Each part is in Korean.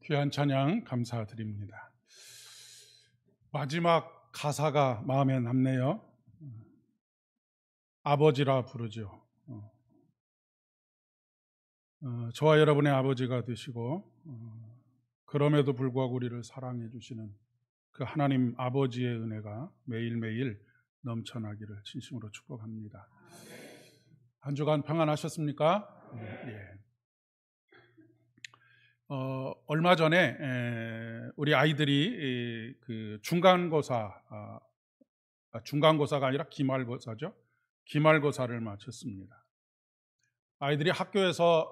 귀한 찬양 감사드립니다. 마지막 가사가 마음에 남네요. 아버지라 부르죠. 저와 여러분의 아버지가 되시고 그럼에도 불구하고 우리를 사랑해 주시는 그 하나님 아버지의 은혜가 매일매일 넘쳐나기를 진심으로 축복합니다. 한 주간 평안하셨습니까? 예. 얼마 전에 우리 아이들이 그 중간고사가 아니라 기말고사죠. 기말고사를 마쳤습니다. 아이들이 학교에서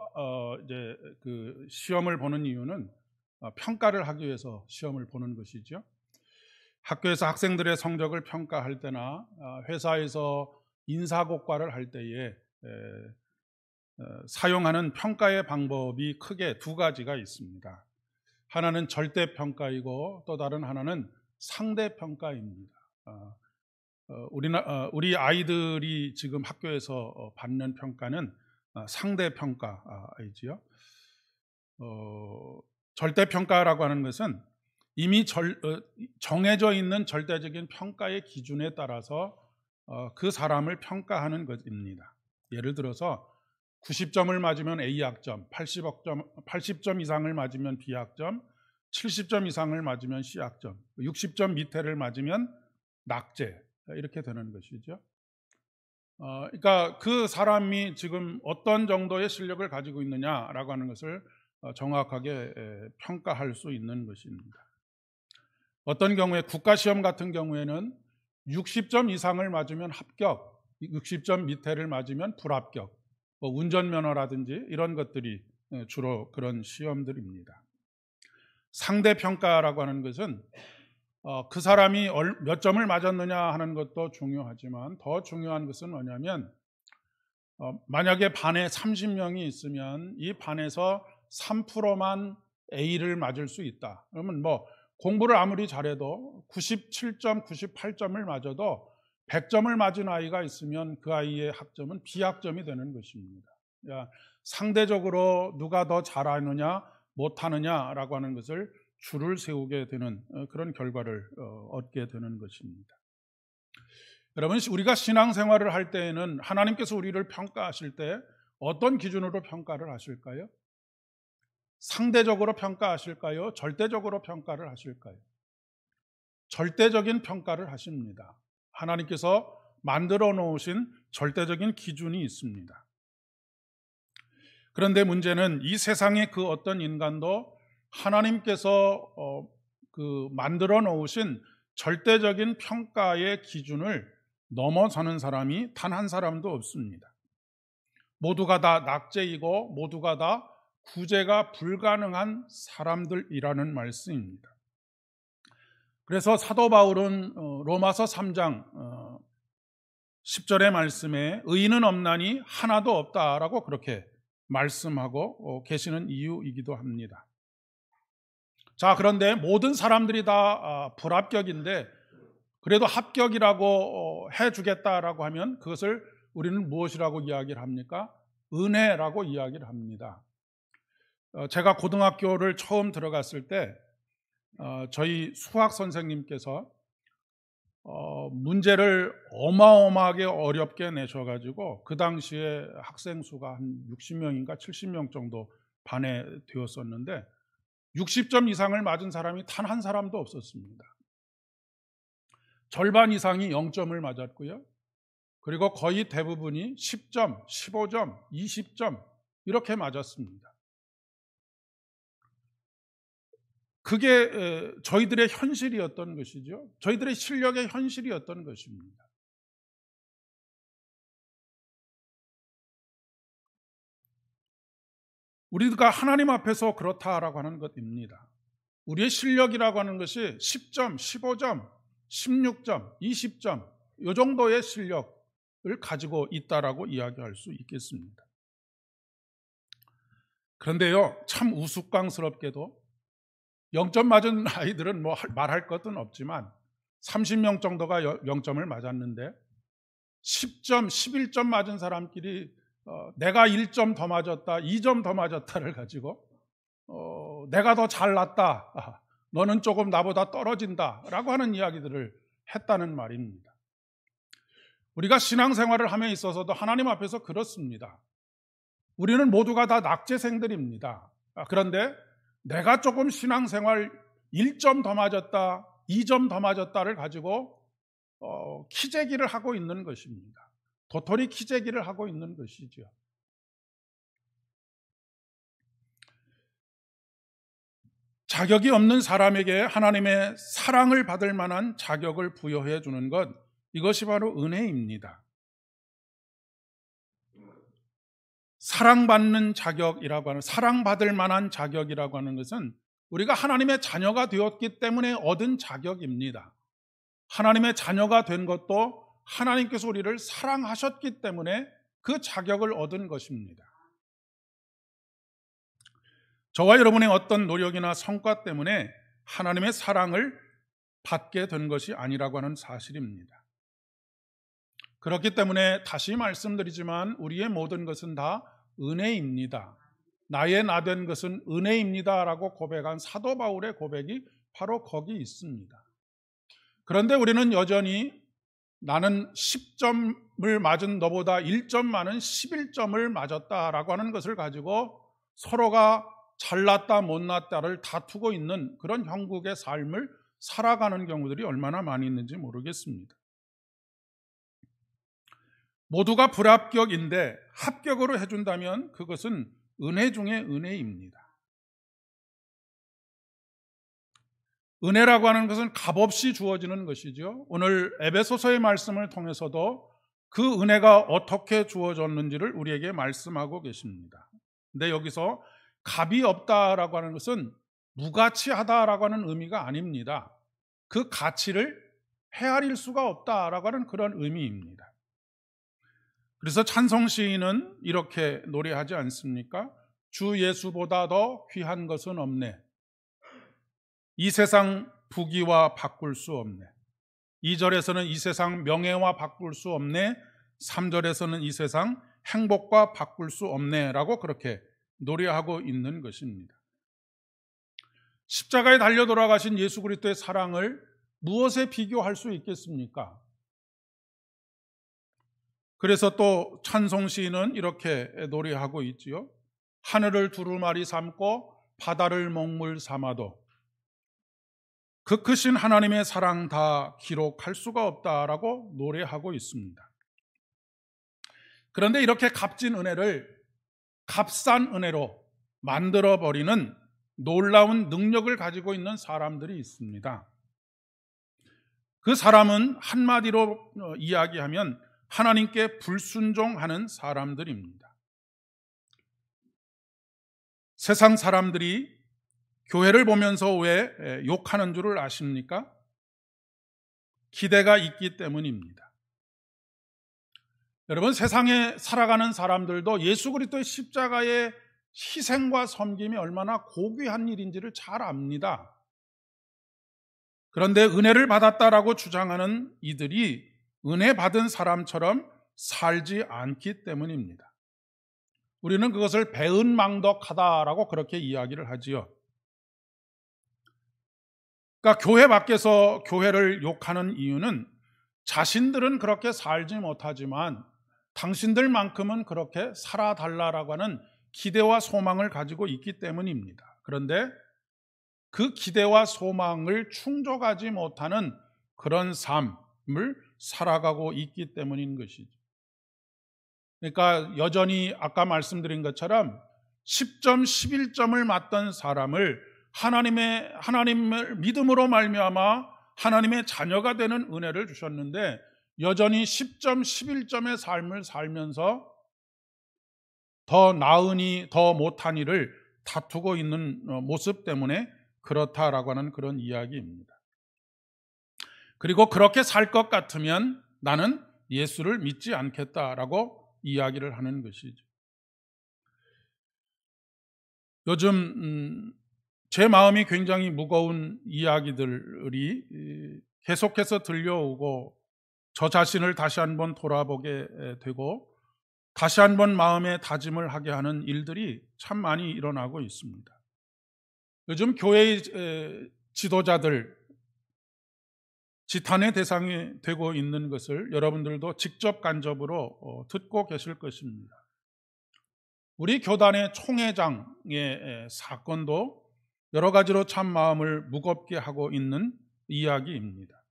이제 그 시험을 보는 이유는 평가를 하기 위해서 시험을 보는 것이죠. 학교에서 학생들의 성적을 평가할 때나 회사에서 인사고과를 할 때에 사용하는 평가의 방법이 크게 두 가지가 있습니다. 하나는 절대평가이고 또 다른 하나는 상대평가입니다. 우리 아이들이 지금 학교에서 받는 평가는 상대평가이지요. 절대평가라고 하는 것은 이미 정해져 있는 절대적인 평가의 기준에 따라서 그 사람을 평가하는 것입니다. 예를 들어서 90점을 맞으면 A학점, 80점 이상을 맞으면 B학점, 70점 이상을 맞으면 C학점, 60점 밑에를 맞으면 낙제, 이렇게 되는 것이죠. 그러니까 그 사람이 지금 어떤 정도의 실력을 가지고 있느냐라고 하는 것을 정확하게 평가할 수 있는 것입니다. 어떤 경우에 국가시험 같은 경우에는 60점 이상을 맞으면 합격, 60점 밑에를 맞으면 불합격, 운전면허라든지 이런 것들이 주로 그런 시험들입니다. 상대평가라고 하는 것은 그 사람이 몇 점을 맞았느냐 하는 것도 중요하지만 더 중요한 것은 뭐냐면 만약에 반에 30명이 있으면 이 반에서 3%만 A를 맞을 수 있다. 그러면 공부를 아무리 잘해도 97점, 98점을 맞아도 100점을 맞은 아이가 있으면 그 아이의 학점은 B학점이 되는 것입니다. 그러니까 상대적으로 누가 더 잘하느냐 못하느냐라고 하는 것을 줄을 세우게 되는 그런 결과를 얻게 되는 것입니다. 여러분, 우리가 신앙생활을 할 때에는 하나님께서 우리를 평가하실 때 어떤 기준으로 평가를 하실까요? 상대적으로 평가하실까요? 절대적으로 평가를 하실까요? 절대적인 평가를 하십니다. 하나님께서 만들어 놓으신 절대적인 기준이 있습니다. 그런데 문제는 이 세상의 그 어떤 인간도 하나님께서 만들어 놓으신 절대적인 평가의 기준을 넘어서는 사람이 단 한 사람도 없습니다. 모두가 다 낙제이고 모두가 다 구제가 불가능한 사람들이라는 말씀입니다. 그래서 사도 바울은 로마서 3장 10절의 말씀에 의인은 없나니 하나도 없다라고 그렇게 말씀하고 계시는 이유이기도 합니다. 자, 그런데 모든 사람들이 다 불합격인데 그래도 합격이라고 해주겠다라고 하면 그것을 우리는 무엇이라고 이야기를 합니까? 은혜라고 이야기를 합니다. 제가 고등학교를 처음 들어갔을 때 저희 수학 선생님께서 문제를 어마어마하게 어렵게 내셔가지고 그 당시에 학생 수가 한 60명인가 70명 정도 반에 되었었는데 60점 이상을 맞은 사람이 단 한 사람도 없었습니다. 절반 이상이 0점을 맞았고요. 그리고 거의 대부분이 10점, 15점, 20점 이렇게 맞았습니다. 그게 저희들의 현실이었던 것이죠. 저희들의 실력의 현실이었던 것입니다. 우리가 하나님 앞에서 그렇다라고 하는 것입니다. 우리의 실력이라고 하는 것이 10점, 15점, 16점, 20점 이 정도의 실력을 가지고 있다라고 이야기할 수 있겠습니다. 그런데요, 참 우스꽝스럽게도 0점 맞은 아이들은 말할 것은 없지만 30명 정도가 0점을 맞았는데 10점, 11점 맞은 사람끼리 내가 1점 더 맞았다, 2점 더 맞았다를 가지고 내가 더 잘났다, 너는 조금 나보다 떨어진다 라고 하는 이야기들을 했다는 말입니다. 우리가 신앙생활을 함에 있어서도 하나님 앞에서 그렇습니다. 우리는 모두가 다 낙제생들입니다. 그런데 내가 조금 신앙생활 1점 더 맞았다, 2점 더 맞았다를 가지고 키재기를 하고 있는 것입니다. 도토리 키재기를 하고 있는 것이죠. 자격이 없는 사람에게 하나님의 사랑을 받을 만한 자격을 부여해 주는 것, 이것이 바로 은혜입니다. 사랑받는 자격이라고 하는, 사랑받을 만한 자격이라고 하는 것은 우리가 하나님의 자녀가 되었기 때문에 얻은 자격입니다. 하나님의 자녀가 된 것도 하나님께서 우리를 사랑하셨기 때문에 그 자격을 얻은 것입니다. 저와 여러분의 어떤 노력이나 성과 때문에 하나님의 사랑을 받게 된 것이 아니라고 하는 사실입니다. 그렇기 때문에 다시 말씀드리지만 우리의 모든 것은 다 은혜입니다. 나의 나 된 것은 은혜입니다 라고 고백한 사도 바울의 고백이 바로 거기 있습니다. 그런데 우리는 여전히 나는 10점을 맞은 너보다 1점 많은 11점을 맞았다라고 하는 것을 가지고 서로가 잘났다 못났다를 다투고 있는 그런 형국의 삶을 살아가는 경우들이 얼마나 많이 있는지 모르겠습니다. 모두가 불합격인데 합격으로 해준다면 그것은 은혜 중에 은혜입니다. 은혜라고 하는 것은 값없이 주어지는 것이죠. 오늘 에베소서의 말씀을 통해서도 그 은혜가 어떻게 주어졌는지를 우리에게 말씀하고 계십니다. 근데 여기서 값이 없다라고 하는 것은 무가치하다라고 하는 의미가 아닙니다. 그 가치를 헤아릴 수가 없다라고 하는 그런 의미입니다. 그래서 찬송 시인은 이렇게 노래하지 않습니까? 주 예수보다 더 귀한 것은 없네. 이 세상 부귀와 바꿀 수 없네. 2절에서는 이 세상 명예와 바꿀 수 없네. 3절에서는 이 세상 행복과 바꿀 수 없네 라고 그렇게 노래하고 있는 것입니다. 십자가에 달려 돌아가신 예수 그리스도의 사랑을 무엇에 비교할 수 있겠습니까? 그래서 또 찬송 시인은 이렇게 노래하고 있지요. 하늘을 두루마리 삼고 바다를 먹물 삼아도 그 크신 하나님의 사랑 다 기록할 수가 없다라고 노래하고 있습니다. 그런데 이렇게 값진 은혜를 값싼 은혜로 만들어버리는 놀라운 능력을 가지고 있는 사람들이 있습니다. 그 사람은 한마디로 이야기하면 하나님께 불순종하는 사람들입니다. 세상 사람들이 교회를 보면서 왜 욕하는 줄을 아십니까? 기대가 있기 때문입니다. 여러분, 세상에 살아가는 사람들도 예수 그리스도의 십자가의 희생과 섬김이 얼마나 고귀한 일인지를 잘 압니다. 그런데 은혜를 받았다라고 주장하는 이들이 은혜 받은 사람처럼 살지 않기 때문입니다. 우리는 그것을 배은망덕하다라고 그렇게 이야기를 하지요. 그러니까 교회 밖에서 교회를 욕하는 이유는 자신들은 그렇게 살지 못하지만 당신들만큼은 그렇게 살아달라라고 하는 기대와 소망을 가지고 있기 때문입니다. 그런데 그 기대와 소망을 충족하지 못하는 그런 삶을 살아가고 있기 때문인 것이죠. 그러니까 여전히 아까 말씀드린 것처럼 10점, 11점을 맞던 사람을 하나님을 믿음으로 말미암아 하나님의 자녀가 되는 은혜를 주셨는데 여전히 10점, 11점의 삶을 살면서 더 나으니 더 못한 일을 다투고 있는 모습 때문에 그렇다라고 하는 그런 이야기입니다. 그리고 그렇게 살 것 같으면 나는 예수를 믿지 않겠다라고 이야기를 하는 것이죠. 요즘 제 마음이 굉장히 무거운 이야기들이 계속해서 들려오고 저 자신을 다시 한번 돌아보게 되고 다시 한번 마음의 다짐을 하게 하는 일들이 참 많이 일어나고 있습니다. 요즘 교회의 지도자들 지탄의 대상이 되고 있는 것을 여러분들도 직접 간접으로 듣고 계실 것입니다. 우리 교단의 총회장의 사건도 여러 가지로 참 마음을 무겁게 하고 있는 이야기입니다.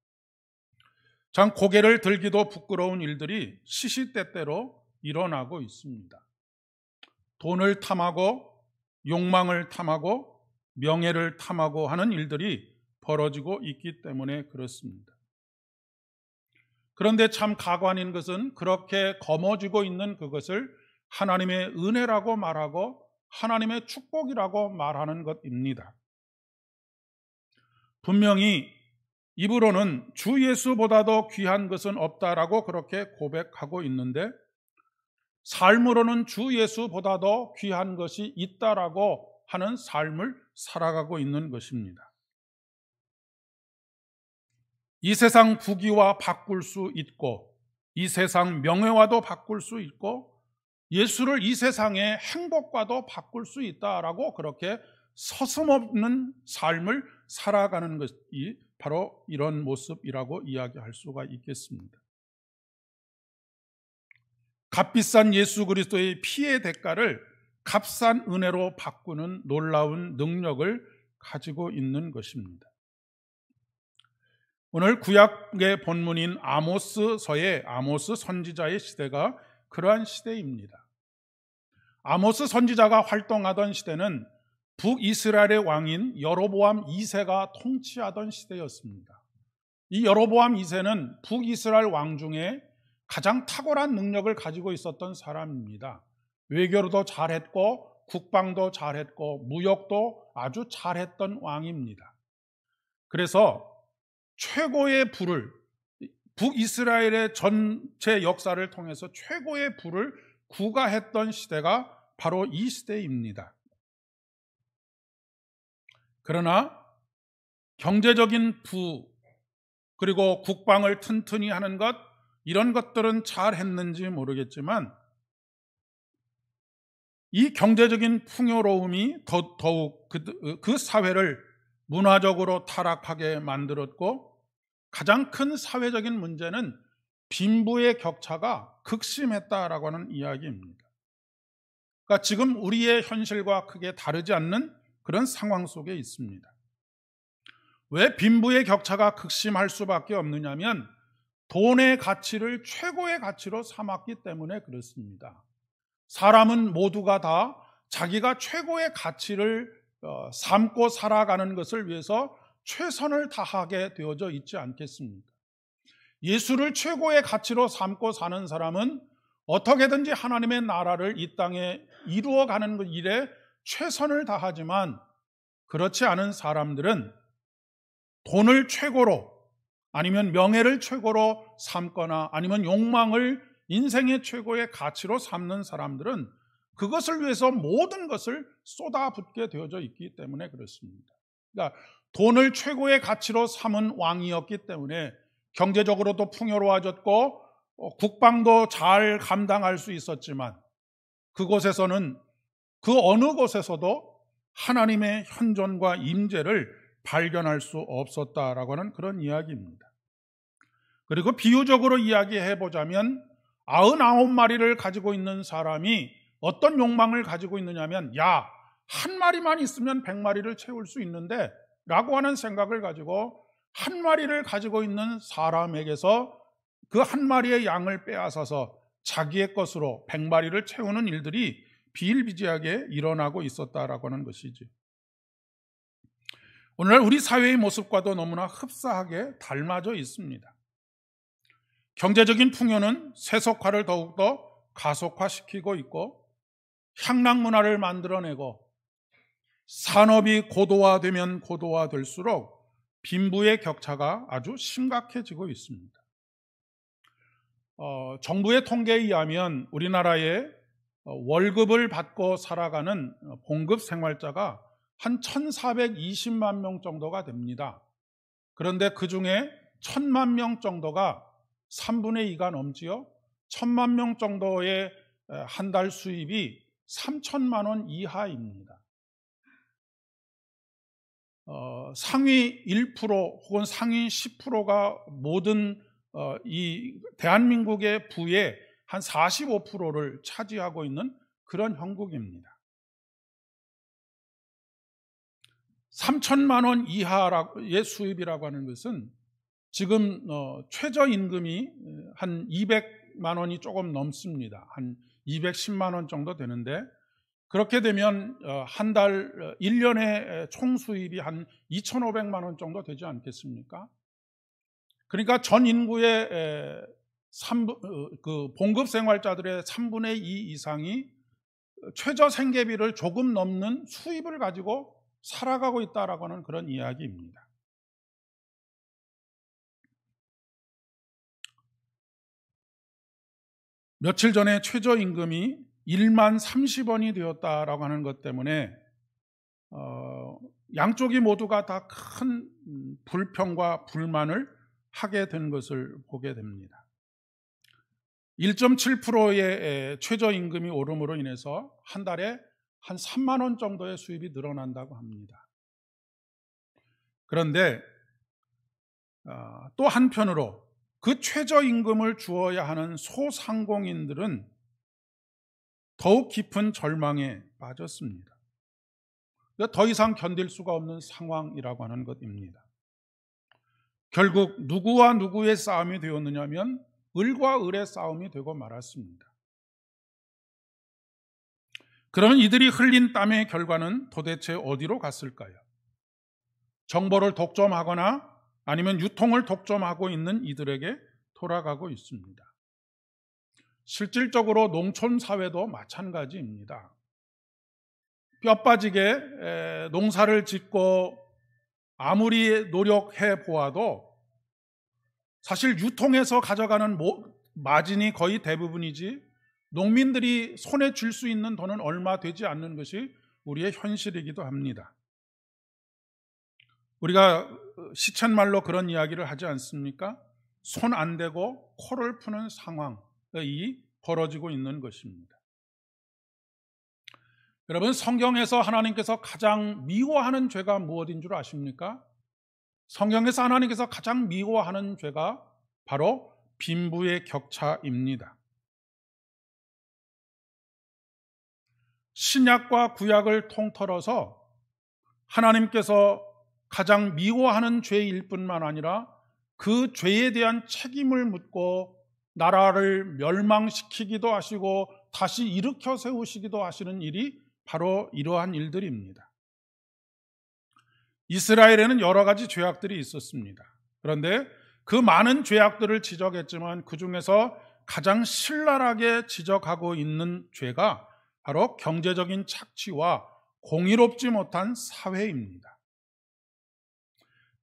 참 고개를 들기도 부끄러운 일들이 시시때때로 일어나고 있습니다. 돈을 탐하고 욕망을 탐하고 명예를 탐하고 하는 일들이 벌어지고 있기 때문에 그렇습니다. 그런데 참 가관인 것은 그렇게 거머쥐고 있는 그것을 하나님의 은혜라고 말하고 하나님의 축복이라고 말하는 것입니다. 분명히 입으로는 주 예수보다도 귀한 것은 없다라고 그렇게 고백하고 있는데 삶으로는 주 예수보다도 귀한 것이 있다라고 하는 삶을 살아가고 있는 것입니다. 이 세상 부귀와 바꿀 수 있고 이 세상 명예와도 바꿀 수 있고 예수를 이 세상의 행복과도 바꿀 수 있다라고 그렇게 서슴없는 삶을 살아가는 것이 바로 이런 모습이라고 이야기할 수가 있겠습니다. 값비싼 예수 그리스도의 피의 대가를 값싼 은혜로 바꾸는 놀라운 능력을 가지고 있는 것입니다. 오늘 구약의 본문인 아모스서의 아모스 선지자의 시대가 그러한 시대입니다. 아모스 선지자가 활동하던 시대는 북이스라엘의 왕인 여로보암 2세가 통치하던 시대였습니다. 이 여로보암 2세는 북이스라엘 왕 중에 가장 탁월한 능력을 가지고 있었던 사람입니다. 외교도 잘했고 국방도 잘했고 무역도 아주 잘했던 왕입니다. 그래서 최고의 부를 북이스라엘의 전체 역사를 통해서 최고의 부를 구가했던 시대가 바로 이 시대입니다. 그러나 경제적인 부 그리고 국방을 튼튼히 하는 것 이런 것들은 잘했는지 모르겠지만 이 경제적인 풍요로움이 더욱 그 사회를 문화적으로 타락하게 만들었고 가장 큰 사회적인 문제는 빈부의 격차가 극심했다라고 하는 이야기입니다. 그러니까 지금 우리의 현실과 크게 다르지 않는 그런 상황 속에 있습니다. 왜 빈부의 격차가 극심할 수밖에 없느냐면 돈의 가치를 최고의 가치로 삼았기 때문에 그렇습니다. 사람은 모두가 다 자기가 최고의 가치를 삼고 살아가는 것을 위해서 최선을 다하게 되어져 있지 않겠습니까? 예수를 최고의 가치로 삼고 사는 사람은 어떻게든지 하나님의 나라를 이 땅에 이루어가는 일에 최선을 다하지만 그렇지 않은 사람들은 돈을 최고로 아니면 명예를 최고로 삼거나 아니면 욕망을 인생의 최고의 가치로 삼는 사람들은 그것을 위해서 모든 것을 쏟아붓게 되어져 있기 때문에 그렇습니다. 그러니까 돈을 최고의 가치로 삼은 왕이었기 때문에 경제적으로도 풍요로워졌고 국방도 잘 감당할 수 있었지만 그곳에서는 그 어느 곳에서도 하나님의 현존과 임재를 발견할 수 없었다라고 하는 그런 이야기입니다. 그리고 비유적으로 이야기해 보자면 99마리를 가지고 있는 사람이 어떤 욕망을 가지고 있느냐면 한 마리만 있으면 100마리를 채울 수 있는데 라고 하는 생각을 가지고 한 마리를 가지고 있는 사람에게서 그 한 마리의 양을 빼앗아서 자기의 것으로 100마리를 채우는 일들이 비일비재하게 일어나고 있었다라고 하는 것이지. 오늘날 우리 사회의 모습과도 너무나 흡사하게 닮아져 있습니다. 경제적인 풍요는 세속화를 더욱더 가속화시키고 있고 향락 문화를 만들어내고 산업이 고도화되면 고도화될수록 빈부의 격차가 아주 심각해지고 있습니다. 정부의 통계에 의하면 우리나라에 월급을 받고 살아가는 봉급 생활자가 한 1420만 명 정도가 됩니다. 그런데 그 중에 1000만 명 정도가 3분의 2가 넘지요. 1000만 명 정도의 한 달 수입이 3천만 원 이하입니다. 상위 1% 혹은 상위 10%가 모든 이 대한민국의 부의 한 45%를 차지하고 있는 그런 형국입니다. 3천만 원 이하의 수입이라고 하는 것은 지금 최저임금이 한 200만 원이 조금 넘습니다. 한 210만 원 정도 되는데, 그렇게 되면 한 달 1년에 총 수입이 한 2,500만 원 정도 되지 않겠습니까? 그러니까 전 인구의 봉급 생활자들의 3분의 2 이상이 최저 생계비를 조금 넘는 수입을 가지고 살아가고 있다라고 하는 그런 이야기입니다. 며칠 전에 최저임금이 1만 30원이 되었다라고 하는 것 때문에 양쪽이 모두가 다 큰 불평과 불만을 하게 된 것을 보게 됩니다. 1.7%의 최저임금이 오름으로 인해서 한 달에 한 3만 원 정도의 수입이 늘어난다고 합니다. 그런데 또 한편으로 그 최저임금을 주어야 하는 소상공인들은 더욱 깊은 절망에 빠졌습니다. 더 이상 견딜 수가 없는 상황이라고 하는 것입니다. 결국 누구와 누구의 싸움이 되었느냐면 을과 을의 싸움이 되고 말았습니다. 그러면 이들이 흘린 땀의 결과는 도대체 어디로 갔을까요? 정보를 독점하거나 아니면 유통을 독점하고 있는 이들에게 돌아가고 있습니다. 실질적으로 농촌 사회도 마찬가지입니다. 뼈 빠지게 농사를 짓고 아무리 노력해 보아도 사실 유통해서 가져가는 마진이 거의 대부분이지 농민들이 손에 쥘 수 있는 돈은 얼마 되지 않는 것이 우리의 현실이기도 합니다. 우리가 시쳇말로 그런 이야기를 하지 않습니까? 손 안 대고 코를 푸는 상황이 벌어지고 있는 것입니다. 여러분, 성경에서 하나님께서 가장 미워하는 죄가 무엇인 줄 아십니까? 성경에서 하나님께서 가장 미워하는 죄가 바로 빈부의 격차입니다. 신약과 구약을 통틀어서 하나님께서 가장 미워하는 죄일 뿐만 아니라 그 죄에 대한 책임을 묻고 나라를 멸망시키기도 하시고 다시 일으켜 세우시기도 하시는 일이 바로 이러한 일들입니다. 이스라엘에는 여러 가지 죄악들이 있었습니다. 그런데 그 많은 죄악들을 지적했지만 그 중에서 가장 신랄하게 지적하고 있는 죄가 바로 경제적인 착취와 공의롭지 못한 사회입니다.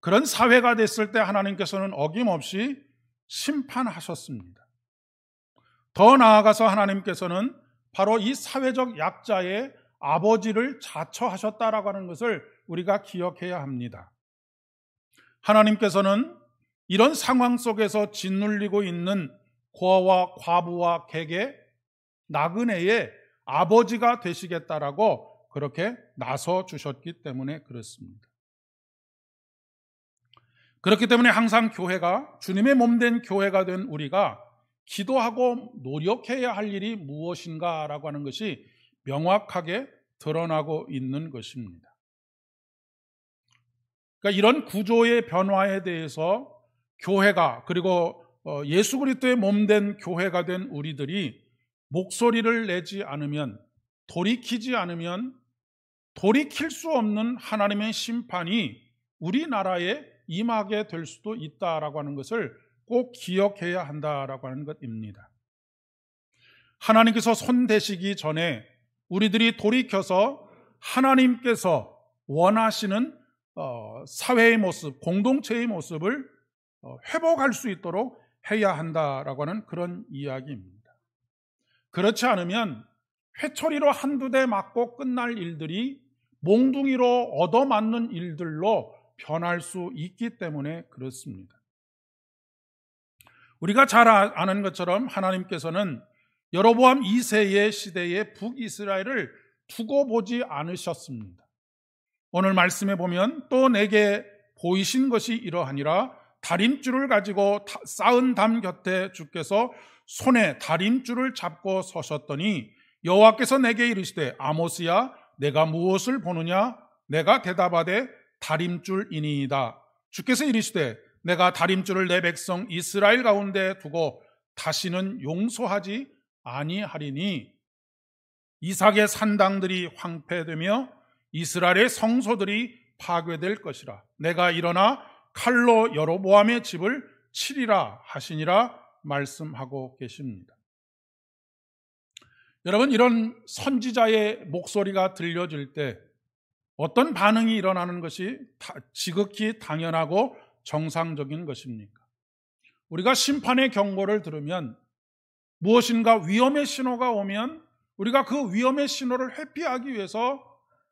그런 사회가 됐을 때 하나님께서는 어김없이 심판하셨습니다. 더 나아가서 하나님께서는 바로 이 사회적 약자의 아버지를 자처하셨다라고 하는 것을 우리가 기억해야 합니다. 하나님께서는 이런 상황 속에서 짓눌리고 있는 고아와 과부와 객의 나그네의 아버지가 되시겠다라고 그렇게 나서 주셨기 때문에 그렇습니다. 그렇기 때문에 항상 교회가, 주님의 몸된 교회가 된 우리가 기도하고 노력해야 할 일이 무엇인가라고 하는 것이 명확하게 드러나고 있는 것입니다. 그러니까 이런 구조의 변화에 대해서 교회가, 그리고 예수 그리스도의 몸된 교회가 된 우리들이 목소리를 내지 않으면, 돌이키지 않으면 돌이킬 수 없는 하나님의 심판이 우리나라에 임하게 될 수도 있다라고 하는 것을 꼭 기억해야 한다라고 하는 것입니다. 하나님께서 손대시기 전에 우리들이 돌이켜서 하나님께서 원하시는 사회의 모습, 공동체의 모습을 회복할 수 있도록 해야 한다라고 하는 그런 이야기입니다. 그렇지 않으면 회초리로 한두 대 맞고 끝날 일들이 몽둥이로 얻어맞는 일들로 변할 수 있기 때문에 그렇습니다. 우리가 잘 아는 것처럼 하나님께서는 여로보암 2세의 시대에 북이스라엘을 두고 보지 않으셨습니다. 오늘 말씀에 보면 또 내게 보이신 것이 이러하니라. 다림줄을 가지고 쌓은 담 곁에 주께서 손에 다림줄을 잡고 서셨더니 여호와께서 내게 이르시되 아모스야 내가 무엇을 보느냐? 내가 대답하되 다림줄이니이다. 주께서 이르시되 내가 다림줄을 내 백성 이스라엘 가운데 두고 다시는 용서하지 아니하리니 이삭의 산당들이 황폐되며 이스라엘의 성소들이 파괴될 것이라. 내가 일어나 칼로 여로보암의 집을 치리라 하시니라 말씀하고 계십니다. 여러분, 이런 선지자의 목소리가 들려질 때 어떤 반응이 일어나는 것이 지극히 당연하고 정상적인 것입니까? 우리가 심판의 경고를 들으면 무엇인가 위험의 신호가 오면 우리가 그 위험의 신호를 회피하기 위해서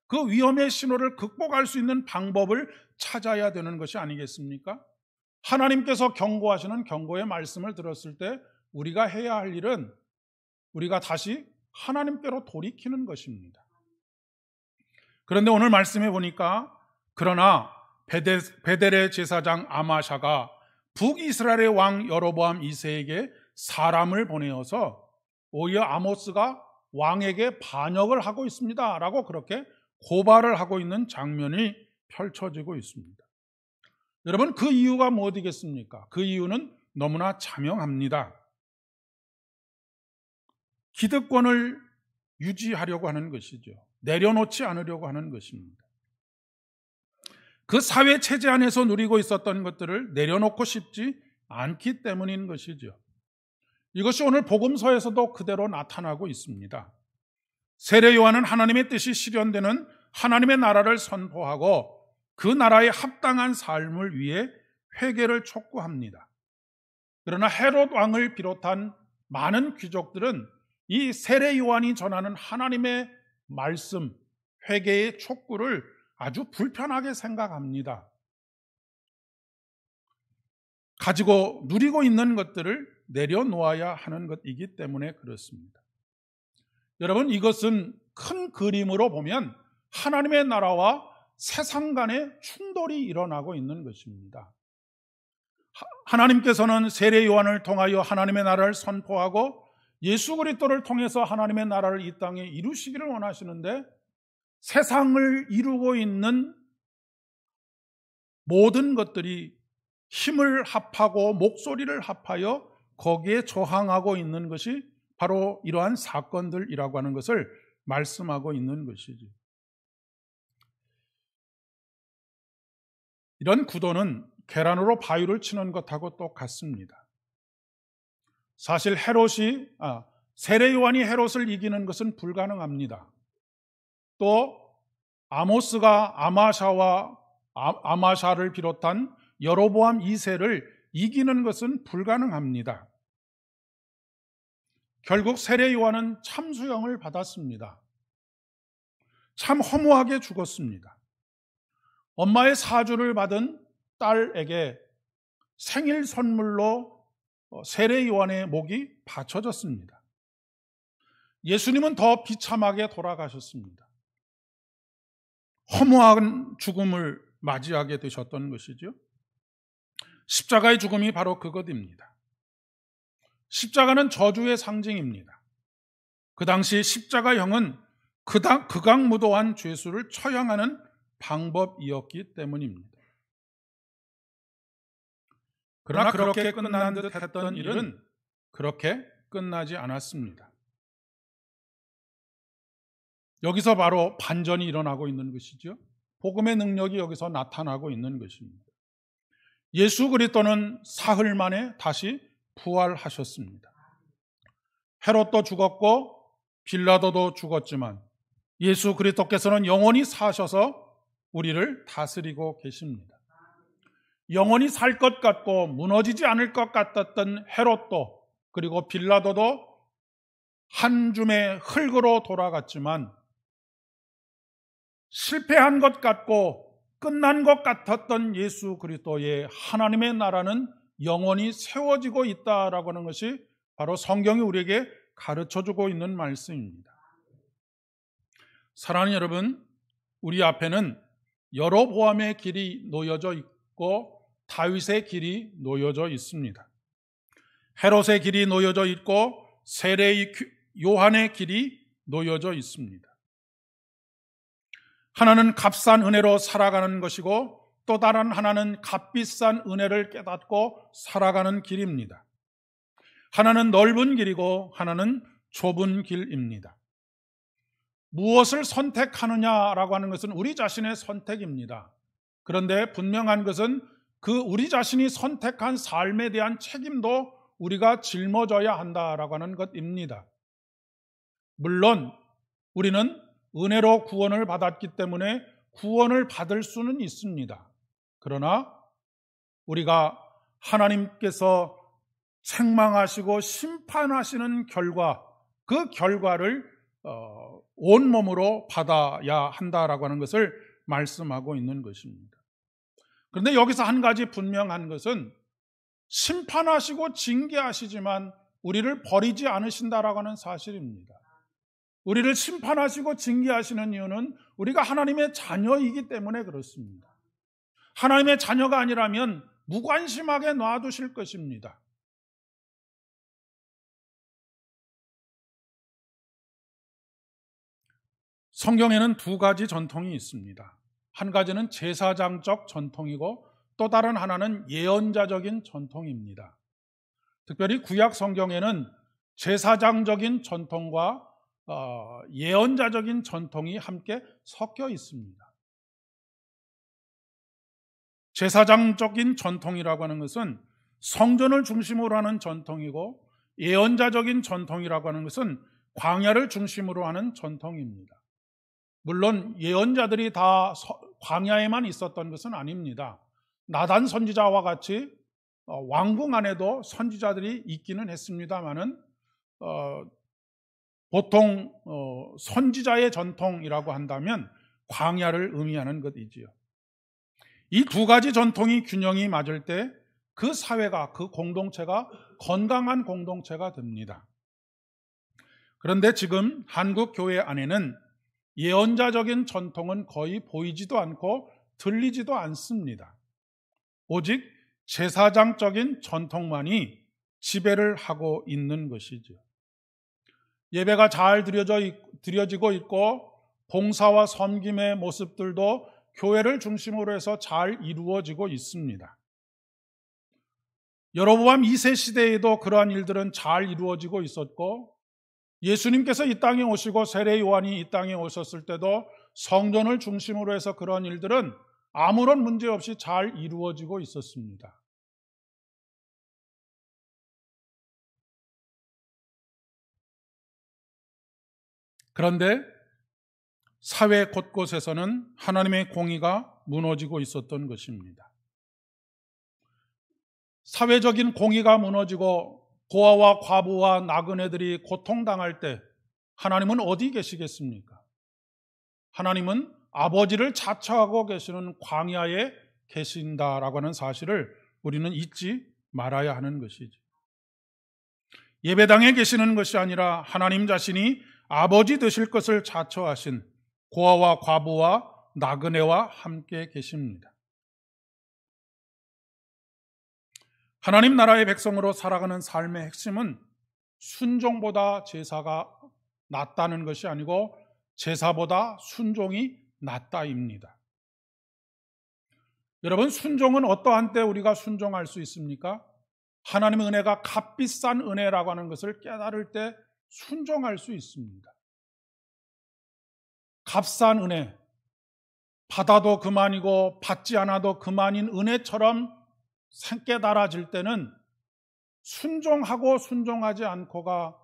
그 위험의 신호를 극복할 수 있는 방법을 찾아야 되는 것이 아니겠습니까? 하나님께서 경고하시는 경고의 말씀을 들었을 때 우리가 해야 할 일은 우리가 다시 하나님께로 돌이키는 것입니다. 그런데 오늘 말씀해 보니까 그러나 베델의 제사장 아마샤가 북이스라엘의 왕 여로보암 2세에게 사람을 보내어서 오히려 아모스가 왕에게 반역을 하고 있습니다 라고 그렇게 고발을 하고 있는 장면이 펼쳐지고 있습니다. 여러분, 그 이유가 무엇이겠습니까? 그 이유는 너무나 자명합니다. 기득권을 유지하려고 하는 것이죠. 내려놓지 않으려고 하는 것입니다. 그 사회 체제 안에서 누리고 있었던 것들을 내려놓고 싶지 않기 때문인 것이죠. 이것이 오늘 복음서에서도 그대로 나타나고 있습니다. 세례 요한은 하나님의 뜻이 실현되는 하나님의 나라를 선포하고 그 나라에 합당한 삶을 위해 회개를 촉구합니다. 그러나 헤롯 왕을 비롯한 많은 귀족들은 이 세례 요한이 전하는 하나님의 말씀, 회개의 촉구를 아주 불편하게 생각합니다. 가지고 누리고 있는 것들을 내려놓아야 하는 것이기 때문에 그렇습니다. 여러분, 이것은 큰 그림으로 보면 하나님의 나라와 세상 간의 충돌이 일어나고 있는 것입니다. 하나님께서는 세례 요한을 통하여 하나님의 나라를 선포하고 예수 그리스도를 통해서 하나님의 나라를 이 땅에 이루시기를 원하시는데 세상을 이루고 있는 모든 것들이 힘을 합하고 목소리를 합하여 거기에 저항하고 있는 것이 바로 이러한 사건들이라고 하는 것을 말씀하고 있는 것이지. 이런 구도는 계란으로 바위를 치는 것하고 똑같습니다. 사실 세례 요한이 헤롯을 이기는 것은 불가능합니다. 또 아모스가 아마샤를 비롯한 여로보암 2세를 이기는 것은 불가능합니다. 결국 세례 요한은 참수형을 받았습니다. 참 허무하게 죽었습니다. 엄마의 사주를 받은 딸에게 생일 선물로 세례 요한의 목이 바쳐졌습니다. 예수님은 더 비참하게 돌아가셨습니다. 허무한 죽음을 맞이하게 되셨던 것이죠. 십자가의 죽음이 바로 그것입니다. 십자가는 저주의 상징입니다. 그 당시 십자가형은 극악무도한 죄수를 처형하는 방법이었기 때문입니다. 그러나 그렇게 끝난 듯 했던 일은 그렇게 끝나지 않았습니다. 여기서 바로 반전이 일어나고 있는 것이죠. 복음의 능력이 여기서 나타나고 있는 것입니다. 예수 그리스도는 사흘 만에 다시 부활하셨습니다. 헤롯도 죽었고 빌라도도 죽었지만 예수 그리스도께서는 영원히 사셔서 우리를 다스리고 계십니다. 영원히 살 것 같고 무너지지 않을 것 같았던 헤롯도 그리고 빌라도도 한 줌의 흙으로 돌아갔지만 실패한 것 같고 끝난 것 같았던 예수 그리스도의 하나님의 나라는 영원히 세워지고 있다라고 하는 것이 바로 성경이 우리에게 가르쳐주고 있는 말씀입니다. 사랑하는 여러분, 우리 앞에는 여로보암의 길이 놓여져 있고 다윗의 길이 놓여져 있습니다. 헤롯의 길이 놓여져 있고 세례의 요한의 길이 놓여져 있습니다. 하나는 값싼 은혜로 살아가는 것이고 또 다른 하나는 값비싼 은혜를 깨닫고 살아가는 길입니다. 하나는 넓은 길이고 하나는 좁은 길입니다. 무엇을 선택하느냐라고 하는 것은 우리 자신의 선택입니다. 그런데 분명한 것은 그 우리 자신이 선택한 삶에 대한 책임도 우리가 짊어져야 한다라고 하는 것입니다. 물론 우리는 은혜로 구원을 받았기 때문에 구원을 받을 수는 있습니다. 그러나 우리가 하나님께서 책망하시고 심판하시는 결과, 그 결과를 온몸으로 받아야 한다라고 하는 것을 말씀하고 있는 것입니다. 그런데 여기서 한 가지 분명한 것은 심판하시고 징계하시지만 우리를 버리지 않으신다라고 하는 사실입니다. 우리를 심판하시고 징계하시는 이유는 우리가 하나님의 자녀이기 때문에 그렇습니다. 하나님의 자녀가 아니라면 무관심하게 놔두실 것입니다. 성경에는 두 가지 전통이 있습니다. 한 가지는 제사장적 전통이고 또 다른 하나는 예언자적인 전통입니다. 특별히 구약 성경에는 제사장적인 전통과 예언자적인 전통이 함께 섞여 있습니다. 제사장적인 전통이라고 하는 것은 성전을 중심으로 하는 전통이고 예언자적인 전통이라고 하는 것은 광야를 중심으로 하는 전통입니다. 물론 예언자들이 다 광야에만 있었던 것은 아닙니다. 나단 선지자와 같이 왕궁 안에도 선지자들이 있기는 했습니다마는 보통 선지자의 전통이라고 한다면 광야를 의미하는 것이지요. 이 두 가지 전통이 균형이 맞을 때 그 사회가, 그 공동체가 건강한 공동체가 됩니다. 그런데 지금 한국 교회 안에는 예언자적인 전통은 거의 보이지도 않고 들리지도 않습니다. 오직 제사장적인 전통만이 지배를 하고 있는 것이죠. 예배가 잘 드려지고 있고 봉사와 섬김의 모습들도 교회를 중심으로 해서 잘 이루어지고 있습니다. 여로보암 2세 시대에도 그러한 일들은 잘 이루어지고 있었고 예수님께서 이 땅에 오시고 세례 요한이 이 땅에 오셨을 때도 성전을 중심으로 해서 그러한 일들은 아무런 문제 없이 잘 이루어지고 있었습니다. 그런데 사회 곳곳에서는 하나님의 공의가 무너지고 있었던 것입니다. 사회적인 공의가 무너지고 고아와 과부와 나그네들이 고통당할 때 하나님은 어디 계시겠습니까? 하나님은 아버지를 자처하고 계시는 광야에 계신다라고 하는 사실을 우리는 잊지 말아야 하는 것이죠. 예배당에 계시는 것이 아니라 하나님 자신이 아버지 되실 것을 자처하신 고아와 과부와 나그네와 함께 계십니다. 하나님 나라의 백성으로 살아가는 삶의 핵심은 순종보다 제사가 낫다는 것이 아니고 제사보다 순종이 낫다입니다. 여러분, 순종은 어떠한 때 우리가 순종할 수 있습니까? 하나님의 은혜가 값비싼 은혜라고 하는 것을 깨달을 때 순종할 수 있습니다. 값싼 은혜, 받아도 그만이고 받지 않아도 그만인 은혜처럼 깨달아질 때는 순종하고 순종하지 않고가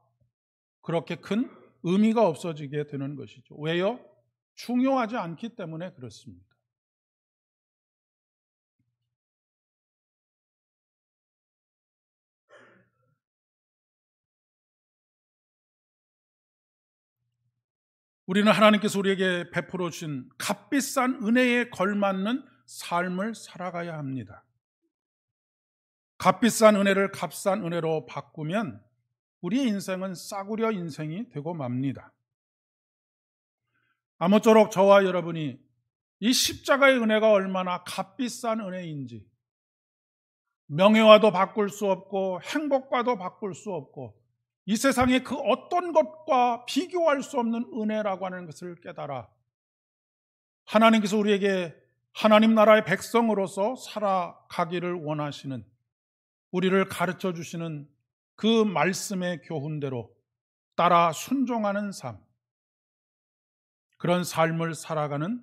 그렇게 큰 의미가 없어지게 되는 것이죠. 왜요? 중요하지 않기 때문에 그렇습니다. 우리는 하나님께서 우리에게 베풀어 주신 값비싼 은혜에 걸맞는 삶을 살아가야 합니다. 값비싼 은혜를 값싼 은혜로 바꾸면 우리의 인생은 싸구려 인생이 되고 맙니다. 아무쪼록 저와 여러분이 이 십자가의 은혜가 얼마나 값비싼 은혜인지, 명예와도 바꿀 수 없고 행복과도 바꿀 수 없고 이 세상의 그 어떤 것과 비교할 수 없는 은혜라고 하는 것을 깨달아 하나님께서 우리에게 하나님 나라의 백성으로서 살아가기를 원하시는, 우리를 가르쳐 주시는 그 말씀의 교훈대로 따라 순종하는 삶, 그런 삶을 살아가는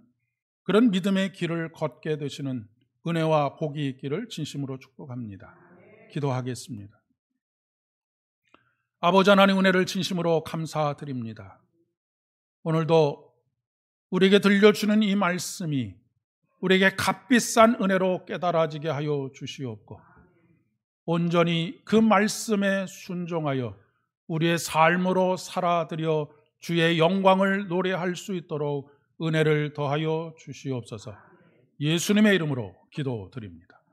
그런 믿음의 길을 걷게 되시는 은혜와 복이 있기를 진심으로 축복합니다. 기도하겠습니다. 아버지 하나님, 은혜를 진심으로 감사드립니다. 오늘도 우리에게 들려주는 이 말씀이 우리에게 값비싼 은혜로 깨달아지게 하여 주시옵고, 온전히 그 말씀에 순종하여 우리의 삶으로 살아들여 주의 영광을 노래할 수 있도록 은혜를 더하여 주시옵소서. 예수님의 이름으로 기도드립니다.